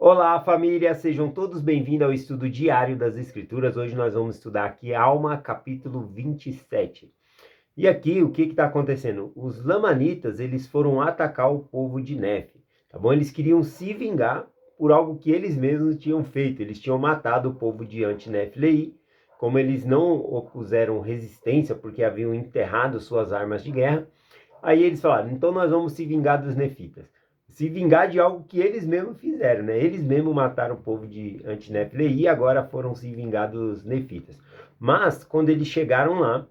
Olá, família! Sejam todos bem-vindos ao estudo diário das Escrituras. Hoje nós vamos estudar aqui Alma, capítulo 27. E aqui, o que está acontecendo? Os lamanitas, eles foram atacar o povo de Nefe, tá bom? Eles queriam se vingar por algo que eles mesmos tinham feito. Eles tinham matado o povo de Anti-Neflei. Como eles não opuseram resistência porque haviam enterrado suas armas de guerra, aí eles falaram, então nós vamos se vingar dos nefitas. Se vingar de algo que eles mesmos fizeram, né? Eles mesmos mataram o povo de Anti-Neflei e agora foram se vingar dos nefitas. Mas, quando eles chegaram lá,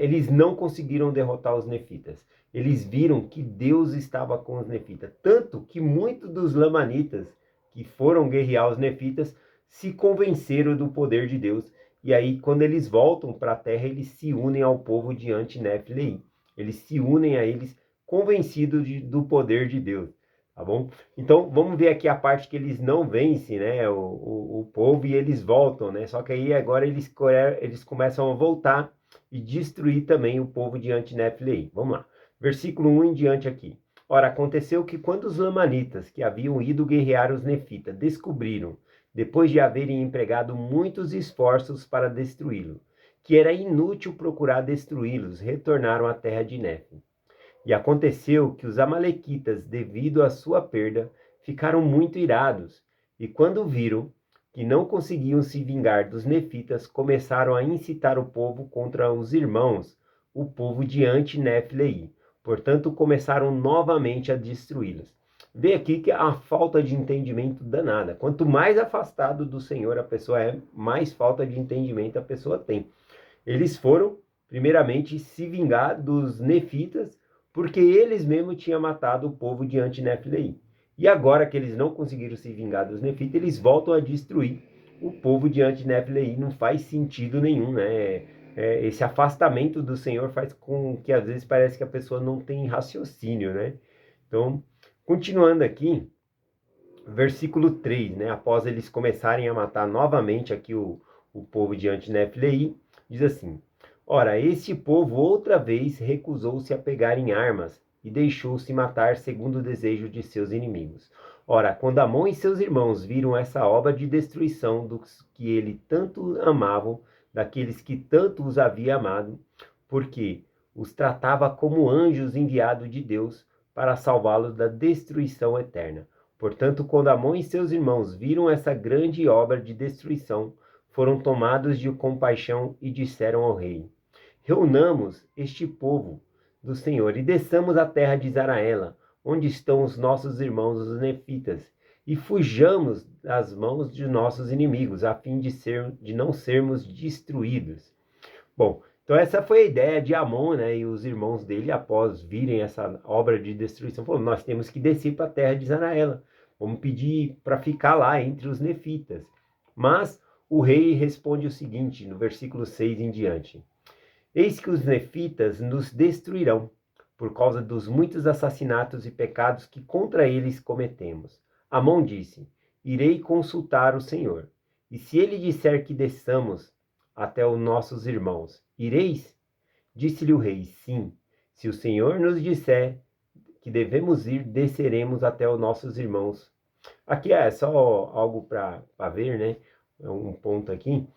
eles não conseguiram derrotar os nefitas. Eles viram que Deus estava com os nefitas. Tanto que muitos dos lamanitas que foram guerrear os nefitas se convenceram do poder de Deus. E aí, quando eles voltam para a terra, eles se unem ao povo de Anti-Neflei. Eles se unem a eles convencidos do poder de Deus, tá bom? Então, vamos ver aqui a parte que eles não vencem, né, o povo e eles voltam, né? Só que aí agora eles começam a voltar e destruir também o povo de Anti-Neflei. Vamos lá. Versículo 1 em diante aqui. Ora, aconteceu que quando os lamanitas, que haviam ido guerrear os nefitas, descobriram, depois de haverem empregado muitos esforços para destruí-lo, que era inútil procurar destruí-los, retornaram à terra de Nefe. E aconteceu que os amalequitas, devido à sua perda, ficaram muito irados, e quando viram que não conseguiam se vingar dos nefitas, começaram a incitar o povo contra os irmãos, o povo de Anti-Neflei. Portanto, começaram novamente a destruí-los. Vê aqui que a falta de entendimento danada. Quanto mais afastado do Senhor a pessoa é, mais falta de entendimento a pessoa tem. Eles foram, primeiramente, se vingar dos nefitas, porque eles mesmos tinham matado o povo de Anti-Neflei. E agora que eles não conseguiram se vingar dos nefitas, eles voltam a destruir o povo de Anti-Neflei. Não faz sentido nenhum, né? Esse afastamento do Senhor faz com que às vezes parece que a pessoa não tem raciocínio, né? Então, continuando aqui, versículo 3, né? Após eles começarem a matar novamente aqui o povo de Anti-Neflei, diz assim: ora, este povo outra vez recusou-se a pegar em armas e deixou-se matar segundo o desejo de seus inimigos. Ora, quando Amon e seus irmãos viram essa obra de destruição dos que ele tanto amavam, daqueles que tanto os havia amado, porque os tratava como anjos enviados de Deus para salvá-los da destruição eterna. Portanto, quando Amon e seus irmãos viram essa grande obra de destruição, foram tomados de compaixão e disseram ao rei: reunamos este povo do Senhor e desçamos à terra de Zaraela, onde estão os nossos irmãos os nefitas, e fujamos das mãos de nossos inimigos, a fim de não sermos destruídos. Bom, então essa foi a ideia de Amon, né, e os irmãos dele, após virem essa obra de destruição, falaram, nós temos que descer para a terra de Zaraela, vamos pedir para ficar lá entre os nefitas. Mas o rei responde o seguinte, no versículo 6 em diante: eis que os nefitas nos destruirão, por causa dos muitos assassinatos e pecados que contra eles cometemos. Amon disse: irei consultar o Senhor, e se ele disser que desçamos até os nossos irmãos, ireis? Disse-lhe o rei: sim, se o Senhor nos disser que devemos ir, desceremos até os nossos irmãos. Aqui é só algo para ver, né? Um ponto aqui.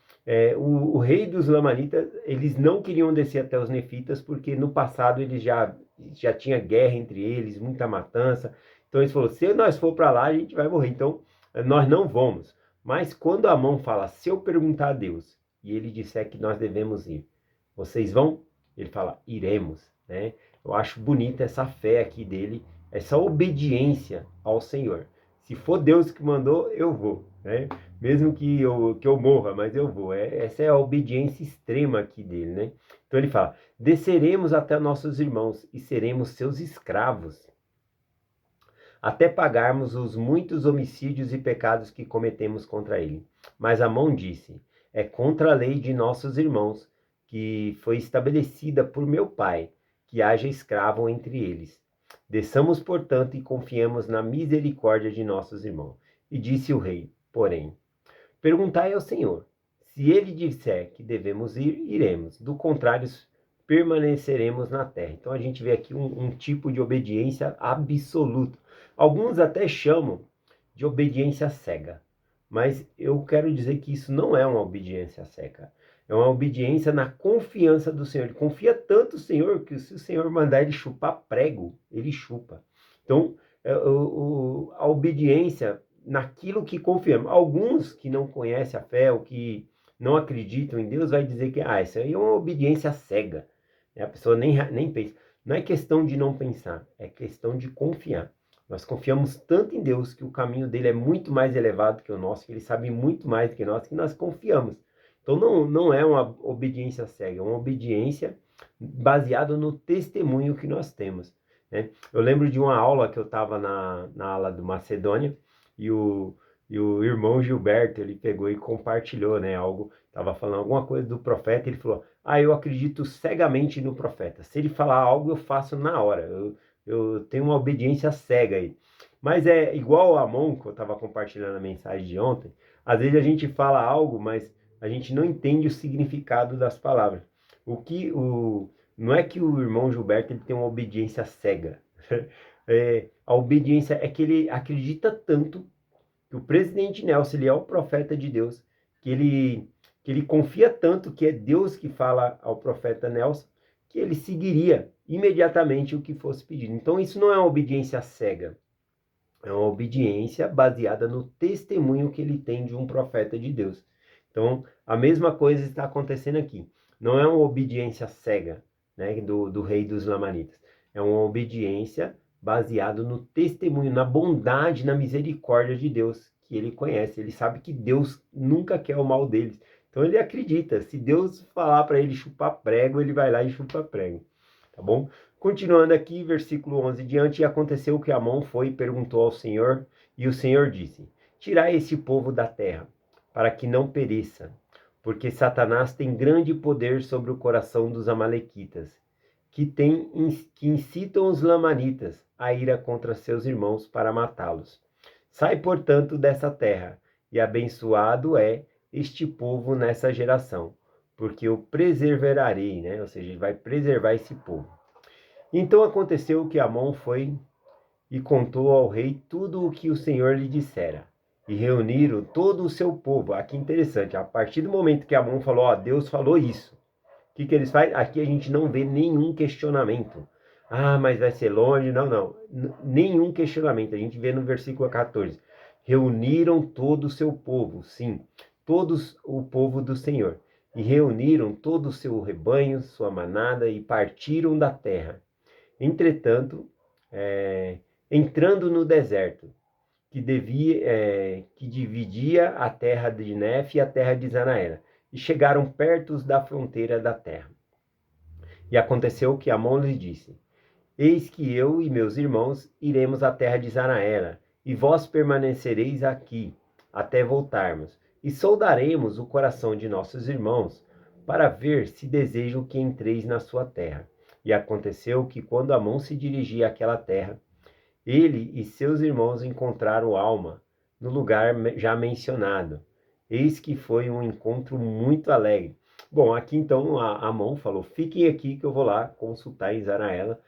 O rei dos Lamanitas, eles não queriam descer até os nefitas, porque no passado eles já tinha guerra entre eles, muita matança. Então eles falaram, se nós for para lá, a gente vai morrer. Então, nós não vamos. Mas quando Amon fala, se eu perguntar a Deus, e ele disser que nós devemos ir, vocês vão? Ele fala, iremos, né? Eu acho bonita essa fé aqui dele, essa obediência ao Senhor. Se for Deus que mandou, eu vou, né? Mesmo que eu morra, mas eu vou. Essa é a obediência extrema aqui dele, né? Então ele fala, desceremos até nossos irmãos e seremos seus escravos, até pagarmos os muitos homicídios e pecados que cometemos contra ele. Mas Amon disse, é contra a lei de nossos irmãos, que foi estabelecida por meu pai, que haja escravo entre eles. Desçamos, portanto, e confiemos na misericórdia de nossos irmãos. E disse o rei, porém, perguntai ao Senhor, se ele disser que devemos ir, iremos, do contrário, permaneceremos na terra. Então a gente vê aqui um tipo de obediência absoluta. Alguns até chamam de obediência cega. Mas eu quero dizer que isso não é uma obediência cega. É uma obediência na confiança do Senhor. Ele confia tanto no Senhor que se o Senhor mandar ele chupar prego, ele chupa. Então, a obediência naquilo que confiamos. Alguns que não conhecem a fé, ou que não acreditam em Deus, vai dizer que isso aí é uma obediência cega. A pessoa nem pensa. Não é questão de não pensar, é questão de confiar. Nós confiamos tanto em Deus que o caminho dele é muito mais elevado que o nosso, que ele sabe muito mais do que nós confiamos. Então não é uma obediência cega, é uma obediência baseada no testemunho que nós temos, né? Eu lembro de uma aula que eu estava na aula do Macedônia e o irmão Gilberto, ele pegou e compartilhou, né, algo, estava falando alguma coisa do profeta, ele falou, eu acredito cegamente no profeta, se ele falar algo eu faço na hora, eu tenho uma obediência cega aí. Mas é igual a Amon, que eu estava compartilhando a mensagem de ontem, às vezes a gente fala algo, mas a gente não entende o significado das palavras. Não é que o irmão Gilberto ele tem uma obediência cega. A obediência é que ele acredita tanto que o presidente Nelson ele é o profeta de Deus, que ele confia tanto que é Deus que fala ao profeta Nelson, que ele seguiria imediatamente o que fosse pedido. Então isso não é uma obediência cega, é uma obediência baseada no testemunho que ele tem de um profeta de Deus. Então a mesma coisa está acontecendo aqui. Não é uma obediência cega, né, do rei dos Lamanitas. É uma obediência baseada no testemunho, na bondade, na misericórdia de Deus, que ele conhece. Ele sabe que Deus nunca quer o mal deles. Então ele acredita, se Deus falar para ele chupar prego, ele vai lá e chupa prego, tá bom? Continuando aqui, versículo 11 diante, e aconteceu que Amon foi e perguntou ao Senhor, e o Senhor disse, tirai esse povo da terra, para que não pereça, porque Satanás tem grande poder sobre o coração dos amalequitas, que incitam os lamanitas a ira contra seus irmãos para matá-los. Sai, portanto, dessa terra, e abençoado é este povo nessa geração, porque o preservarei, né? Ou seja, ele vai preservar esse povo. Então aconteceu que Amon foi e contou ao rei tudo o que o Senhor lhe dissera. E reuniram todo o seu povo. Aqui interessante, a partir do momento que Amon falou, Deus falou isso. O que eles fazem? Aqui a gente não vê nenhum questionamento. Mas vai ser longe. Não. Nenhum questionamento. A gente vê no versículo 14. Reuniram todo o seu povo, sim, todos o povo do Senhor. E reuniram todo o seu rebanho, sua manada, e partiram da terra. Entretanto, entrando no deserto, que dividia a terra de Nef e a terra de Zanaela, e chegaram perto da fronteira da terra. E aconteceu que Amon lhes disse, eis que eu e meus irmãos iremos à terra de Zanaela, e vós permanecereis aqui, até voltarmos, e soldaremos o coração de nossos irmãos, para ver se desejam que entreis na sua terra. E aconteceu que quando Amon se dirigia àquela terra, ele e seus irmãos encontraram Alma, no lugar já mencionado. Eis que foi um encontro muito alegre. Bom, aqui então Amon falou, fiquem aqui que eu vou lá consultar em Zanaela,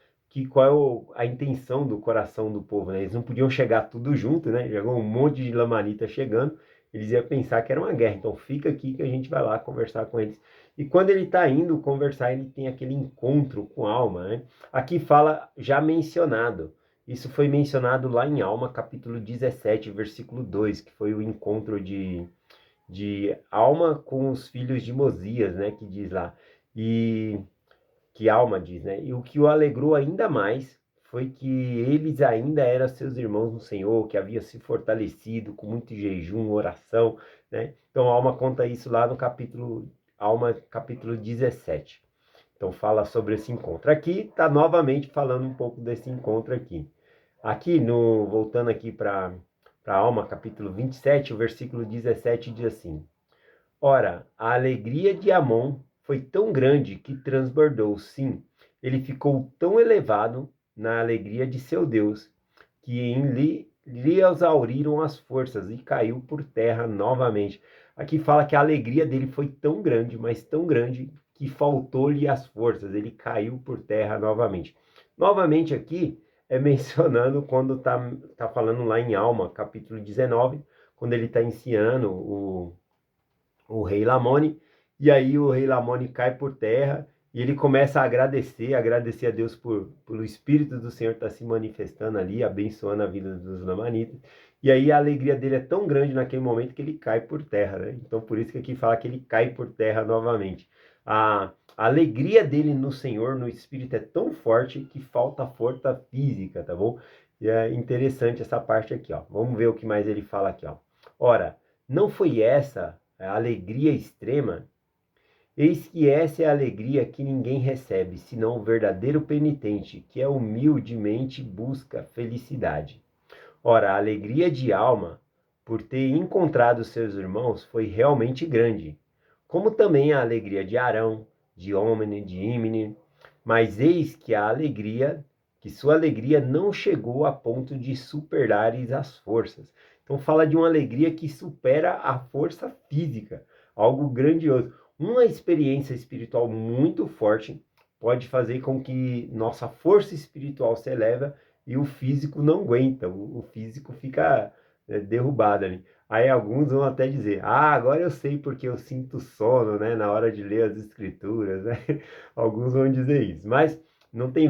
qual é a intenção do coração do povo, né? Eles não podiam chegar tudo junto, né? Chegou um monte de lamanita chegando, eles iam pensar que era uma guerra. Então fica aqui que a gente vai lá conversar com eles. E quando ele está indo conversar, ele tem aquele encontro com Alma, né? Aqui fala já mencionado. Isso foi mencionado lá em Alma, capítulo 17, versículo 2, que foi o encontro de Alma com os filhos de Mosias, né, que diz lá. E que Alma diz, né? E o que o alegrou ainda mais foi que eles ainda eram seus irmãos no Senhor, que havia se fortalecido com muito jejum, oração, né? Então Alma conta isso lá no Alma, capítulo 17. Então fala sobre esse encontro. Aqui está novamente falando um pouco desse encontro aqui. Aqui, voltando aqui para Alma, capítulo 27, o versículo 17 diz assim, ora, a alegria de Amon foi tão grande que transbordou, sim, ele ficou tão elevado na alegria de seu Deus, que lhe exauriram as forças e caiu por terra novamente. Aqui fala que a alegria dele foi tão grande, mas tão grande, que faltou-lhe as forças, ele caiu por terra novamente. Novamente aqui, é mencionando quando tá falando lá em Alma, capítulo 19, quando ele está ensinando o rei Lamone, e aí o rei Lamone cai por terra, e ele começa a agradecer a Deus pelo Espírito do Senhor estar se manifestando ali, abençoando a vida dos lamanitas, e aí a alegria dele é tão grande naquele momento que ele cai por terra, né? Então por isso que aqui fala que ele cai por terra novamente. A alegria dele no Senhor, no Espírito, é tão forte que falta força física, tá bom? E é interessante essa parte aqui, ó. Vamos ver o que mais ele fala aqui, ó. Ora, não foi essa a alegria extrema? Eis que essa é a alegria que ninguém recebe, senão o verdadeiro penitente, que é humildemente busca felicidade. Ora, a alegria de alma, por ter encontrado seus irmãos, foi realmente grande, como também a alegria de Arão, de Homem, de Ímene. Mas eis que sua alegria não chegou a ponto de superares as forças. Então fala de uma alegria que supera a força física, algo grandioso. Uma experiência espiritual muito forte pode fazer com que nossa força espiritual se eleve e o físico não aguenta, o físico fica derrubado ali. Aí alguns vão até dizer, agora eu sei porque eu sinto sono, né, na hora de ler as escrituras, né? Alguns vão dizer isso, mas não tem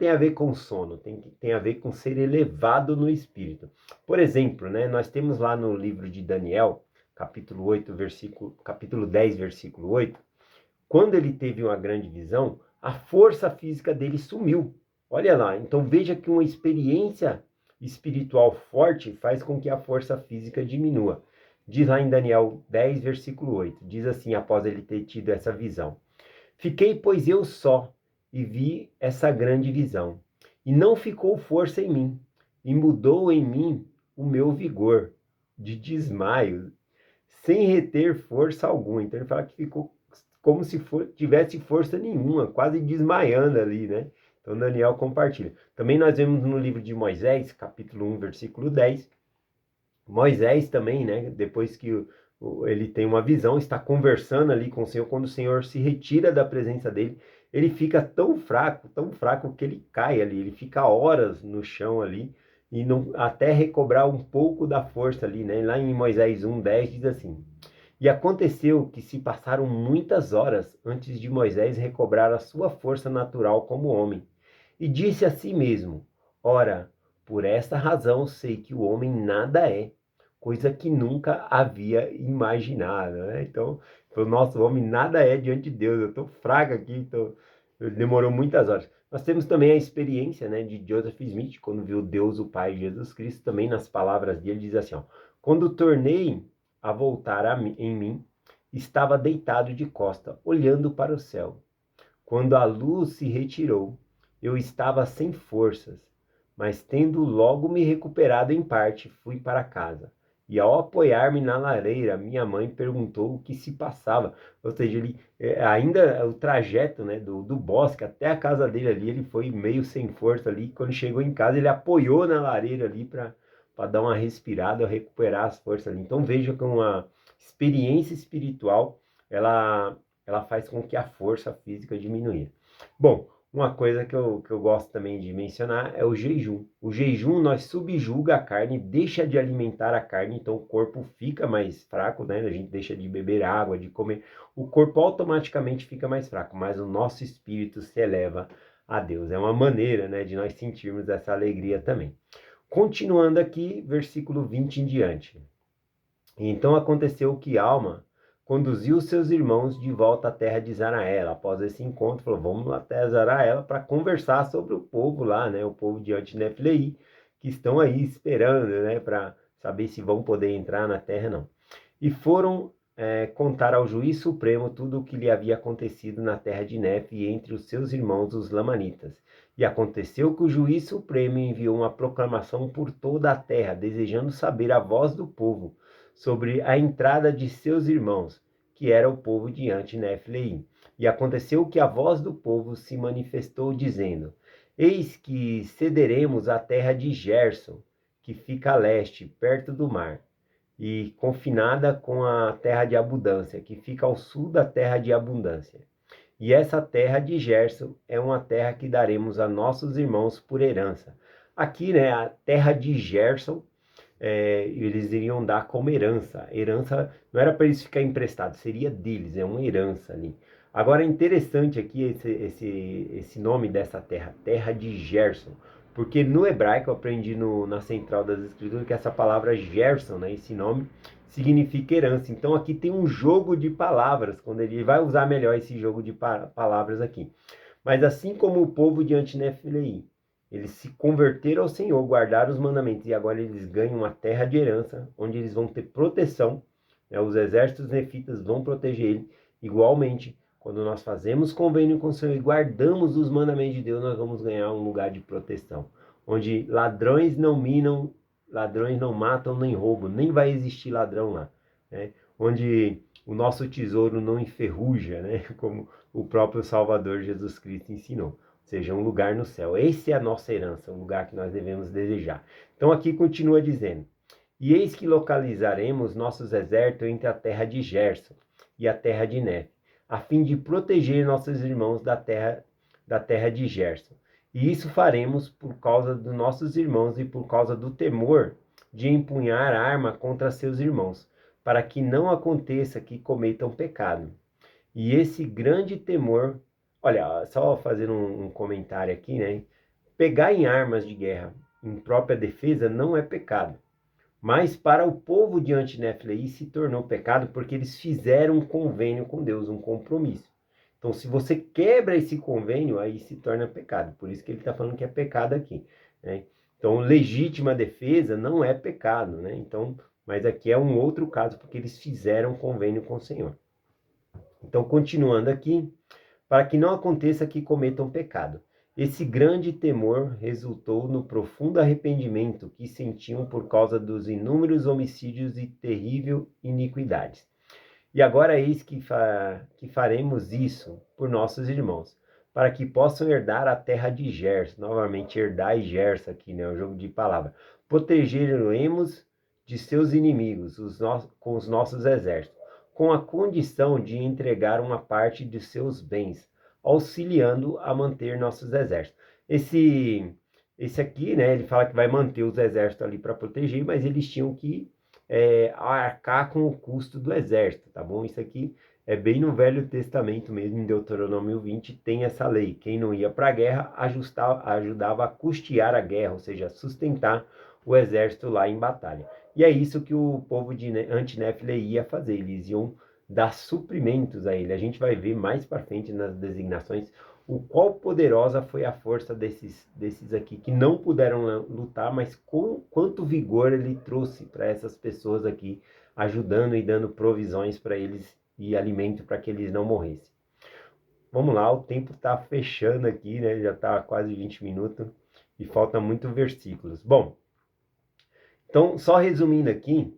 a ver com sono, tem a ver com ser elevado no espírito. Por exemplo, né, nós temos lá no livro de Daniel, capítulo 10, versículo 8, quando ele teve uma grande visão, a força física dele sumiu. Olha lá, então veja que uma experiência espiritual forte faz com que a força física diminua. Diz lá em Daniel 10, versículo 8, diz assim, após ele ter tido essa visão: Fiquei, pois, eu só, e vi essa grande visão, e não ficou força em mim, e mudou em mim o meu vigor de desmaio, sem reter força alguma. Então ele fala que ficou como se tivesse força nenhuma, quase desmaiando ali, né? Então Daniel compartilha. Também nós vemos no livro de Moisés, capítulo 1, versículo 10, Moisés também, né? Depois que ele tem uma visão, está conversando ali com o Senhor, quando o Senhor se retira da presença dele, ele fica tão fraco que ele cai ali, ele fica horas no chão ali, e não, até recobrar um pouco da força ali, né? Lá em Moisés 1:10 diz assim: E aconteceu que se passaram muitas horas antes de Moisés recobrar a sua força natural como homem. E disse a si mesmo: Ora, por esta razão sei que o homem nada é, coisa que nunca havia imaginado, né? Então, o nosso homem nada é diante de Deus. Eu estou fraco aqui, então demorou muitas horas. Nós temos também a experiência, né, de Joseph Smith, quando viu Deus, o Pai, Jesus Cristo, também nas palavras dele, diz assim, ó, quando tornei a voltar em mim, estava deitado de costa, olhando para o céu. Quando a luz se retirou, eu estava sem forças, mas tendo logo me recuperado em parte, fui para casa. E ao apoiar-me na lareira, minha mãe perguntou o que se passava. Ou seja, ele ainda o trajeto, né, do bosque até a casa dele ali, ele foi meio sem força ali. Quando chegou em casa, ele apoiou na lareira ali para dar uma respirada, recuperar as forças ali. Então veja que uma experiência espiritual, ela faz com que a força física diminua. Bom, uma coisa que eu gosto também de mencionar é o jejum. O jejum, nós subjuga a carne, deixa de alimentar a carne, então o corpo fica mais fraco, né? A gente deixa de beber água, de comer. O corpo automaticamente fica mais fraco, mas o nosso espírito se eleva a Deus. É uma maneira, né, de nós sentirmos essa alegria também. Continuando aqui, versículo 20 em diante. Então aconteceu que Alma conduziu seus irmãos de volta à terra de Zaraela. Após esse encontro, falou, vamos até Zaraela para conversar sobre o povo lá, né? O povo de Antineflei, que estão aí esperando, né? Para saber se vão poder entrar na terra, não. E foram contar ao juiz supremo tudo o que lhe havia acontecido na terra de Nef e entre os seus irmãos, os Lamanitas. E aconteceu que o juiz supremo enviou uma proclamação por toda a terra, desejando saber a voz do povo sobre a entrada de seus irmãos, que era o povo de Antinefleim. E aconteceu que a voz do povo se manifestou, dizendo: Eis que cederemos a terra de Gerson, que fica a leste, perto do mar, e confinada com a terra de abundância, que fica ao sul da terra de abundância. E essa terra de Gerson é uma terra que daremos a nossos irmãos por herança, Aqui, né, a terra de Gerson, eles iriam dar como herança. Herança não era para eles ficar emprestados, seria deles, é uma herança ali. Agora é interessante aqui esse nome dessa terra, terra de Gerson, porque no hebraico eu aprendi na central das escrituras que essa palavra Gerson, né, esse nome, significa herança. Então aqui tem um jogo de palavras, quando ele vai usar melhor esse jogo de palavras aqui. Mas assim como o povo de Antinefilei, eles se converteram ao Senhor, guardaram os mandamentos, e agora eles ganham uma terra de herança, onde eles vão ter proteção, né? Os exércitos nefitas vão proteger ele. Igualmente, quando nós fazemos convênio com o Senhor e guardamos os mandamentos de Deus, nós vamos ganhar um lugar de proteção, onde ladrões não minam, ladrões não matam nem roubam, nem vai existir ladrão lá, né? Onde o nosso tesouro não enferruja, né? Como o próprio Salvador Jesus Cristo ensinou. Ou seja, um lugar no céu. Essa é a nossa herança, um lugar que nós devemos desejar. Então aqui continua dizendo: e eis que localizaremos nossos exércitos entre a terra de Gerson e a terra de Nefe, a fim de proteger nossos irmãos da terra de Gerson. E isso faremos por causa dos nossos irmãos e por causa do temor de empunhar arma contra seus irmãos, para que não aconteça que cometam pecado. E esse grande temor, olha, só fazer um comentário aqui, né? Pegar em armas de guerra em própria defesa não é pecado. Mas para o povo de Antinefilei se tornou pecado porque eles fizeram um convênio com Deus, um compromisso. Então, se você quebra esse convênio, aí se torna pecado. Por isso que ele está falando que é pecado aqui, né? Então, legítima defesa não é pecado, né? Então, mas aqui é um outro caso porque eles fizeram um convênio com o Senhor. Então, continuando aqui, para que não aconteça que cometam pecado. Esse grande temor resultou no profundo arrependimento que sentiam por causa dos inúmeros homicídios e terrível iniquidades. E agora eis que faremos isso por nossos irmãos, para que possam herdar a terra de Gerson, novamente herdar e Gerson aqui, né, o jogo de palavra. Protegeremos de seus inimigos com os nossos exércitos, com a condição de entregar uma parte de seus bens, auxiliando a manter nossos exércitos. Esse aqui, né, ele fala que vai manter os exércitos ali para proteger, mas eles tinham que arcar com o custo do exército, tá bom? Isso aqui é bem no Velho Testamento mesmo, em Deuteronômio 20, tem essa lei. Quem não ia para a guerra ajudava a custear a guerra, ou seja, sustentar o exército lá em batalha. E é isso que o povo de Antinefile ia fazer, eles iam dar suprimentos a ele. A gente vai ver mais para frente nas designações o qual poderosa foi a força desses aqui, que não puderam lutar, mas com quanto vigor ele trouxe para essas pessoas aqui, ajudando e dando provisões para eles e alimento para que eles não morressem. Vamos lá, o tempo está fechando aqui, né? Já está quase 20 minutos e falta muito versículos. Bom, então, só resumindo aqui,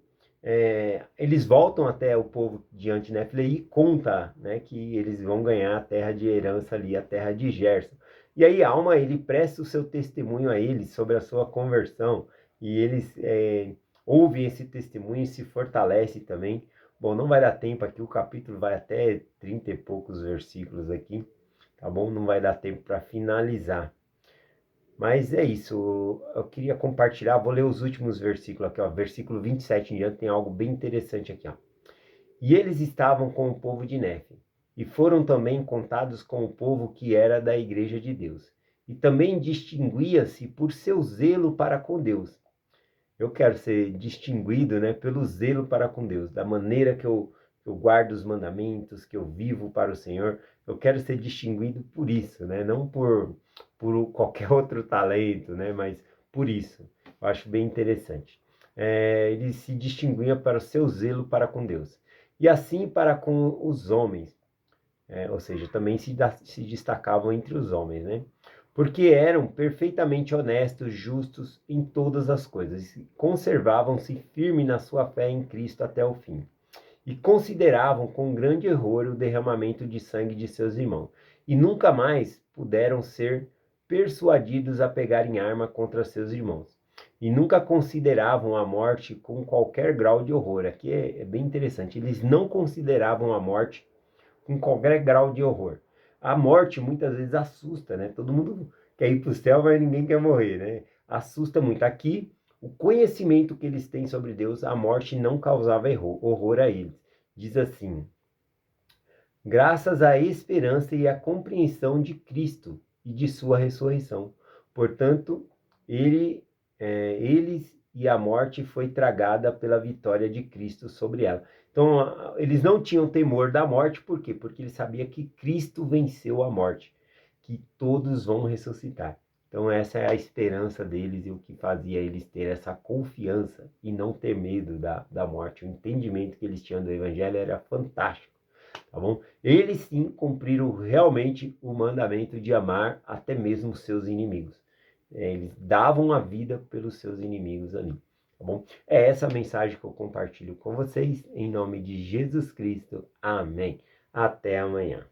eles voltam até o povo de Antinefilei e conta, né, que eles vão ganhar a terra de herança ali, a terra de Gerson. E aí Alma, ele presta o seu testemunho a eles sobre a sua conversão, e eles ouvem esse testemunho e se fortalecem também. Bom, não vai dar tempo aqui, o capítulo vai até 30 e poucos versículos aqui, tá bom? Não vai dar tempo para finalizar. Mas é isso, eu queria compartilhar, vou ler os últimos versículos aqui, ó, versículo 27 em diante, tem algo bem interessante aqui, ó. E eles estavam com o povo de Néfe, e foram também contados com o povo que era da igreja de Deus, e também distinguia-se por seu zelo para com Deus. Eu quero ser distinguido, né, pelo zelo para com Deus, da maneira que eu guardo os mandamentos, que eu vivo para o Senhor. Eu quero ser distinguido por isso, né, não por qualquer outro talento, né, mas por isso. Eu acho bem interessante. Ele se distinguia para o seu zelo para com Deus. E assim para com os homens, ou seja, também se destacavam entre os homens, né? Porque eram perfeitamente honestos, justos em todas as coisas, e conservavam-se firmes na sua fé em Cristo até o fim, e consideravam com grande horror o derramamento de sangue de seus irmãos, e nunca mais puderam ser persuadidos a pegarem arma contra seus irmãos, e nunca consideravam a morte com qualquer grau de horror. Aqui é bem interessante, eles não consideravam a morte com qualquer grau de horror. A morte muitas vezes assusta, né? Todo mundo quer ir para o céu, mas ninguém quer morrer, né? assusta muito. Aqui, o conhecimento que eles têm sobre Deus, a morte não causava horror a eles. Diz assim: graças à esperança e à compreensão de Cristo e de sua ressurreição. Portanto, eles e a morte foi tragada pela vitória de Cristo sobre ela. Então, eles não tinham temor da morte, por quê? Porque eles sabiam que Cristo venceu a morte, que todos vão ressuscitar. Então, essa é a esperança deles e o que fazia eles ter essa confiança e não ter medo da morte. O entendimento que eles tinham do Evangelho era fantástico. Tá bom? Eles sim cumpriram realmente o mandamento de amar até mesmo os seus inimigos. Eles davam a vida pelos seus inimigos ali. Tá bom? É essa mensagem que eu compartilho com vocês, em nome de Jesus Cristo. Amém. Até amanhã.